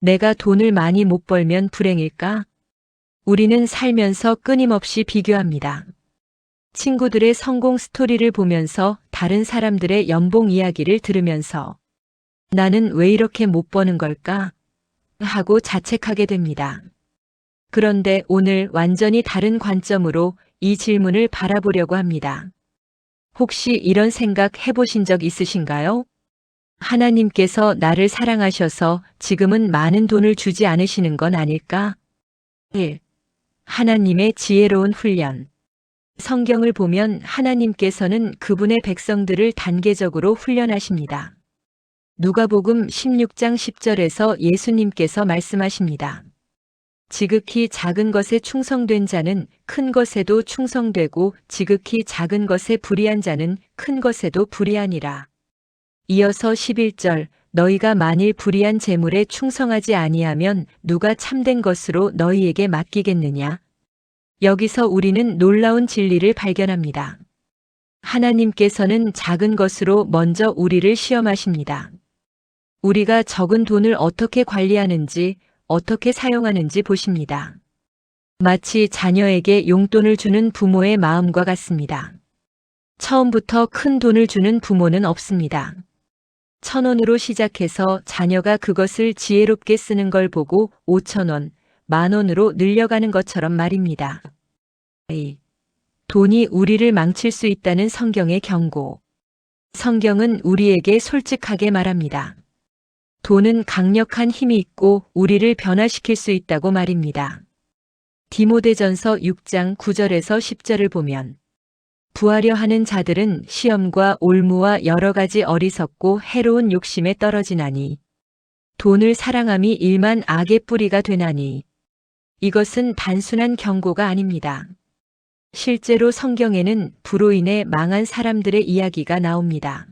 내가 돈을 많이 못 벌면 불행일까? 우리는 살면서 끊임없이 비교합니다. 친구들의 성공 스토리를 보면서 다른 사람들의 연봉 이야기를 들으면서 나는 왜 이렇게 못 버는 걸까? 하고 자책하게 됩니다. 그런데 오늘 완전히 다른 관점으로 이 질문을 바라보려고 합니다. 혹시 이런 생각 해보신 적 있으신가요? 하나님께서 나를 사랑하셔서 지금은 많은 돈을 주지 않으시는 건 아닐까? 1. 하나님의 지혜로운 훈련. 성경을 보면 하나님께서는 그분의 백성들을 단계적으로 훈련하십니다. 누가복음 16장 10절에서 예수님께서 말씀하십니다. 지극히 작은 것에 충성된 자는 큰 것에도 충성되고 지극히 작은 것에 불의한 자는 큰 것에도 불의하니라. 이어서 11절 너희가 만일 불의한 재물에 충성하지 아니하면 누가 참된 것으로 너희에게 맡기겠느냐. 여기서 우리는 놀라운 진리를 발견합니다. 하나님께서는 작은 것으로 먼저 우리를 시험하십니다. 우리가 적은 돈을 어떻게 관리하는지, 어떻게 사용하는지 보십니다. 마치 자녀에게 용돈을 주는 부모의 마음과 같습니다. 처음부터 큰 돈을 주는 부모는 없습니다. 1,000원으로 시작해서 자녀가 그것을 지혜롭게 쓰는 걸 보고 5,000원, 10,000원으로 늘려가는 것처럼 말입니다. 돈이 우리를 망칠 수 있다는 성경의 경고. 성경은 우리에게 솔직하게 말합니다. 돈은 강력한 힘이 있고 우리를 변화시킬 수 있다고 말입니다. 디모데전서 6장 9절에서 10절을 보면 부하려 하는 자들은 시험과 올무와 여러 가지 어리석고 해로운 욕심에 떨어지나니 돈을 사랑함이 일만 악의 뿌리가 되나니 이것은 단순한 경고가 아닙니다. 실제로 성경에는 부로 인해 망한 사람들의 이야기가 나옵니다.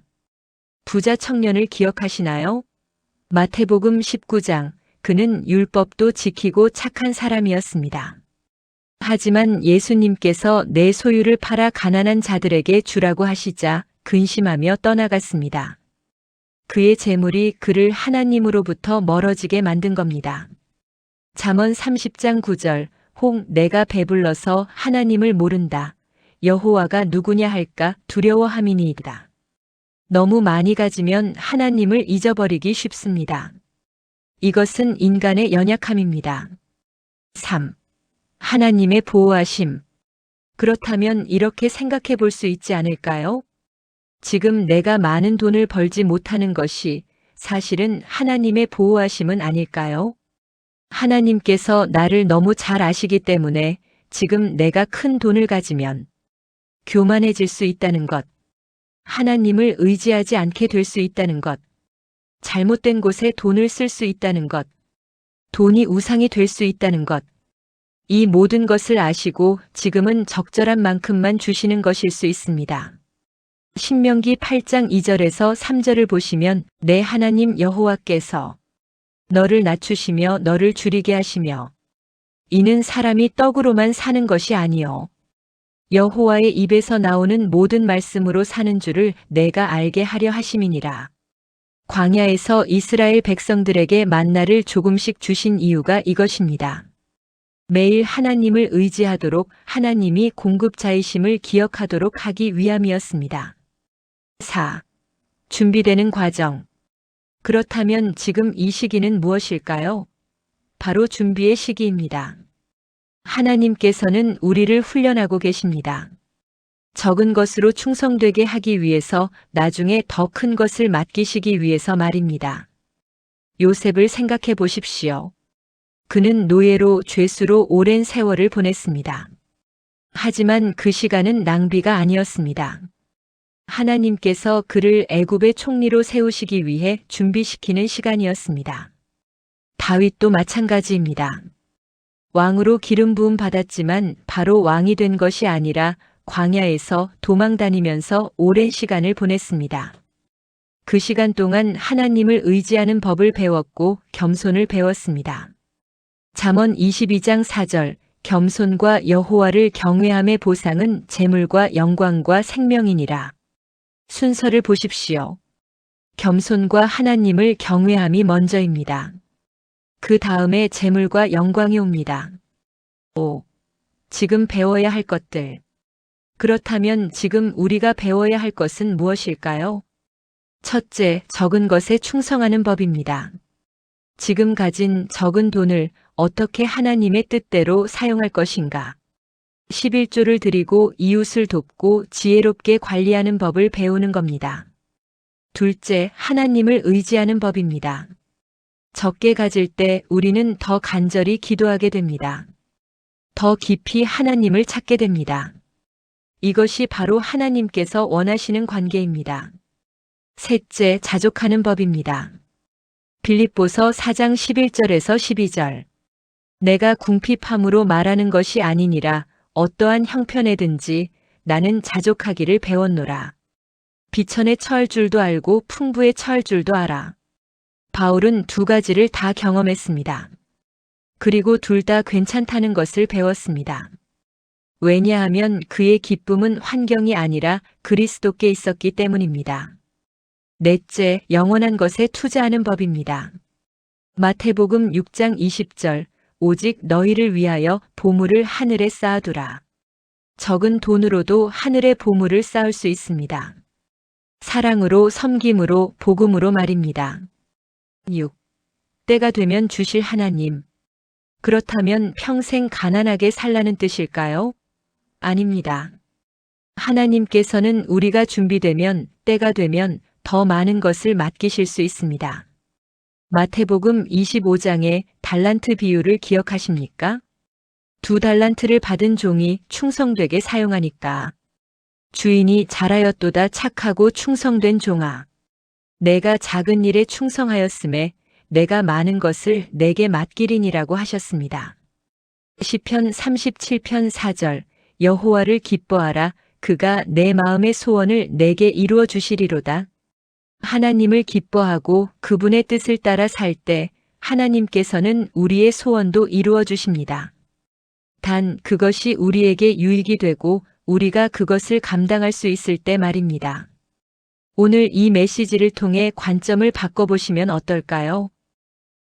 부자 청년을 기억하시나요? 마태복음 19장, 그는 율법도 지키고 착한 사람이었습니다. 하지만 예수님께서 내 소유를 팔아 가난한 자들에게 주라고 하시자 근심하며 떠나갔습니다. 그의 재물이 그를 하나님으로부터 멀어지게 만든 겁니다. 잠언 30장 9절, 혹 내가 배불러서 하나님을 모른다. 여호와가 누구냐 할까 두려워함이니이다. 너무 많이 가지면 하나님을 잊어버리기 쉽습니다. 이것은 인간의 연약함입니다. 3. 하나님의 보호하심. 그렇다면 이렇게 생각해 볼 수 있지 않을까요? 지금 내가 많은 돈을 벌지 못하는 것이 사실은 하나님의 보호하심은 아닐까요? 하나님께서 나를 너무 잘 아시기 때문에 지금 내가 큰 돈을 가지면 교만해질 수 있다는 것, 하나님을 의지하지 않게 될 수 있다는 것, 잘못된 곳에 돈을 쓸 수 있다는 것, 돈이 우상이 될 수 있다는 것, 이 모든 것을 아시고 지금은 적절한 만큼만 주시는 것일 수 있습니다. 신명기 8장 2절에서 3절을 보시면 내 하나님 여호와께서 너를 낮추시며 너를 줄이게 하시며 이는 사람이 떡으로만 사는 것이 아니요 여호와의 입에서 나오는 모든 말씀으로 사는 줄을 내가 알게 하려 하심이니라. 광야에서 이스라엘 백성들에게 만나를 조금씩 주신 이유가 이것입니다. 매일 하나님을 의지하도록 하나님이 공급자이심을 기억하도록 하기 위함이었습니다. 4. 준비되는 과정. 그렇다면 지금 이 시기는 무엇일까요? 바로 준비의 시기입니다. 하나님께서는 우리를 훈련하고 계십니다. 적은 것으로 충성되게 하기 위해서 나중에 더 큰 것을 맡기시기 위해서 말입니다. 요셉을 생각해 보십시오. 그는 노예로 죄수로 오랜 세월을 보냈습니다. 하지만 그 시간은 낭비가 아니었습니다. 하나님께서 그를 애굽의 총리로 세우시기 위해 준비시키는 시간이었습니다. 다윗도 마찬가지입니다. 왕으로 기름 부음 받았지만 바로 왕이 된 것이 아니라 광야에서 도망 다니면서 오랜 시간을 보냈습니다. 그 시간 동안 하나님을 의지하는 법을 배웠고 겸손을 배웠습니다. 잠언 22장 4절, 겸손과 여호와를 경외함의 보상은 재물과 영광과 생명이니라. 순서를 보십시오. 겸손과 하나님을 경외함이 먼저입니다. 그 다음에 재물과 영광이 옵니다. 5. 지금 배워야 할 것들. 그렇다면 지금 우리가 배워야 할 것은 무엇일까요? 첫째, 적은 것에 충성하는 법입니다. 지금 가진 적은 돈을 어떻게 하나님의 뜻대로 사용할 것인가? 11조를 드리고 이웃을 돕고 지혜롭게 관리하는 법을 배우는 겁니다. 둘째, 하나님을 의지하는 법입니다. 적게 가질 때 우리는 더 간절히 기도하게 됩니다. 더 깊이 하나님을 찾게 됩니다. 이것이 바로 하나님께서 원하시는 관계입니다. 셋째, 자족하는 법입니다. 빌립보서 4장 11절에서 12절. 내가 궁핍함으로 말하는 것이 아니니라 어떠한 형편에든지 나는 자족하기를 배웠노라. 비천에 처할 줄도 알고 풍부에 처할 줄도 알아. 바울은 두 가지를 다 경험했습니다. 그리고 둘 다 괜찮다는 것을 배웠습니다. 왜냐하면 그의 기쁨은 환경이 아니라 그리스도께 있었기 때문입니다. 넷째, 영원한 것에 투자하는 법입니다. 마태복음 6장 20절, 오직 너희를 위하여 보물을 하늘에 쌓아두라. 적은 돈으로도 하늘의 보물을 쌓을 수 있습니다. 사랑으로, 섬김으로, 복음으로 말입니다. 6. 때가 되면 주실 하나님. 그렇다면 평생 가난하게 살라는 뜻일까요? 아닙니다. 하나님께서는 우리가 준비되면, 때가 되면 더 많은 것을 맡기실 수 있습니다. 마태복음 25장의 달란트 비유를 기억하십니까? 2달란트를 받은 종이 충성되게 사용하니까 주인이 잘하였도다 착하고 충성된 종아. 내가 작은 일에 충성하였음에 내가 많은 것을 내게 맡기리니라고 하셨습니다. 시편 37편 4절. 여호와를 기뻐하라. 그가 내 마음의 소원을 내게 이루어 주시리로다. 하나님을 기뻐하고 그분의 뜻을 따라 살 때 하나님께서는 우리의 소원도 이루어 주십니다. 단 그것이 우리에게 유익이 되고 우리가 그것을 감당할 수 있을 때 말입니다. 오늘 이 메시지를 통해 관점을 바꿔보시면 어떨까요?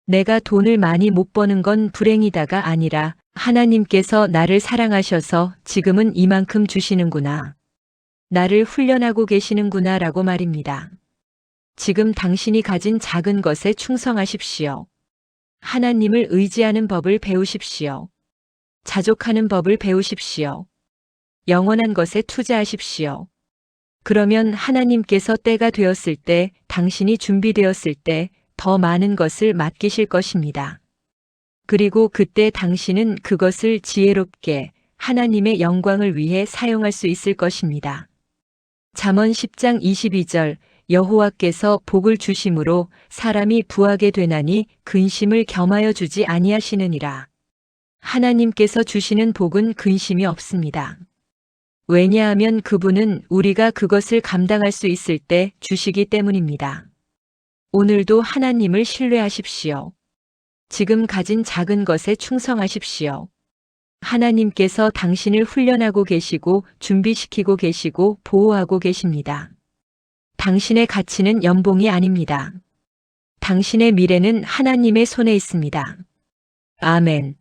내가 돈을 많이 못 버는 건 불행이다가 아니라 하나님께서 나를 사랑하셔서 지금은 이만큼 주시는구나. 나를 훈련하고 계시는구나 라고 말입니다. 지금 당신이 가진 작은 것에 충성하십시오. 하나님을 의지하는 법을 배우십시오. 자족하는 법을 배우십시오. 영원한 것에 투자하십시오. 그러면 하나님께서 때가 되었을 때, 당신이 준비되었을 때 더 많은 것을 맡기실 것입니다. 그리고 그때 당신은 그것을 지혜롭게 하나님의 영광을 위해 사용할 수 있을 것입니다. 잠언 10장 22절. 여호와께서 복을 주심으로 사람이 부하게 되나니 근심을 겸하여 주지 아니하시느니라. 하나님께서 주시는 복은 근심이 없습니다. 왜냐하면 그분은 우리가 그것을 감당할 수 있을 때 주시기 때문입니다. 오늘도 하나님을 신뢰하십시오. 지금 가진 작은 것에 충성하십시오. 하나님께서 당신을 훈련하고 계시고 준비시키고 계시고 보호하고 계십니다. 당신의 가치는 연봉이 아닙니다. 당신의 미래는 하나님의 손에 있습니다. 아멘.